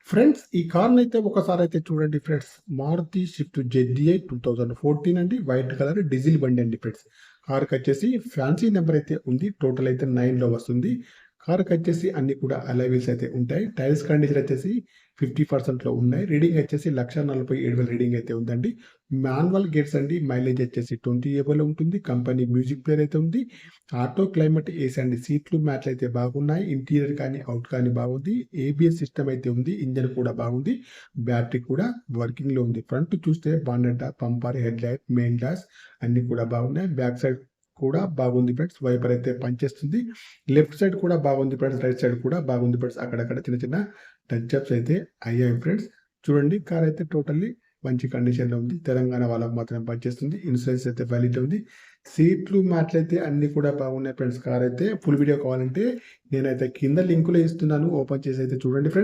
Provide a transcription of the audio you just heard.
Friends ఈ కార్‌నైతే ఒకసారైతే చూడండి friends. Maruti Swift ZDi 2014 అండి. వైట్ కలర్ డీజిల్ బండి అండి ఫ్రెండ్స్. కార్‌కొచ్చేసి ఫ్యాన్సీ నంబర్ అయితే ఉంది. టోటల్ అయితే 9లో వస్తుంది. కార్‌కొచ్చేసి అన్నీ కూడా అలాయ్ వీల్స్ అయితే ఉంటాయి. టైర్స్ కండిషన్ వచ్చేసి 50%లో ఉన్నాయి. రీడింగ్ వచ్చేసి 1,47,000 రీడింగ్ అయితే ఉందండి. మాన్యువల్ గేర్స్ అండి. మైలేజ్ వచ్చేసి 20 ఎబోలో ఉంటుంది. కంపెనీ మ్యూజిక్ ప్లేయర్ అయితే ఉంది. ఆటో క్లైమేట్ ఏసీ అండి. సీట్లు మ్యాట్లు అయితే బాగున్నాయి. ఇంటీరియర్ కానీ, అవుట్ కానీ బాగుంది. ఏబిఎస్ సిస్టమ్ అయితే ఉంది. ఇంజన్ కూడా బాగుంది. బ్యాటరీ కూడా వర్కింగ్‌లో ఉంది. ఫ్రంట్ చూస్తే bonnet, bumper, head light, main glass అన్నీ కూడా బాగున్నాయి. బ్యాక్ సైడ్ కూడా బాగుంది ఫ్రెండ్స్. వైపర్ అయితే పనిచేస్తుంది. లెఫ్ట్ సైడ్ కూడా బాగుంది ఫ్రెండ్స్. రైట్ సైడ్ కూడా బాగుంది ఫ్రెండ్స్. అక్కడక్కడ చిన్న చిన్న టచ్ అప్స్ అయితే అయ్యాయి ఫ్రెండ్స్. చూడండి కార్ అయితే టోటల్లీ మంచి కండిషన్‌లో ఉంది. తెలంగాణ వాళ్ళకి మాత్రమే పనిచేస్తుంది. ఇన్సూరెన్స్ అయితే వాలిడ్ ఉంది. సీట్లు మ్యాట్లయితే అన్నీ కూడా బాగున్నాయి ఫ్రెండ్స్. కార్ అయితే ఫుల్ వీడియో కావాలంటే నేనైతే కింద లింకులో ఇస్తున్నాను. ఓపెన్ చేసి అయితే చూడండి ఫ్రెండ్స్.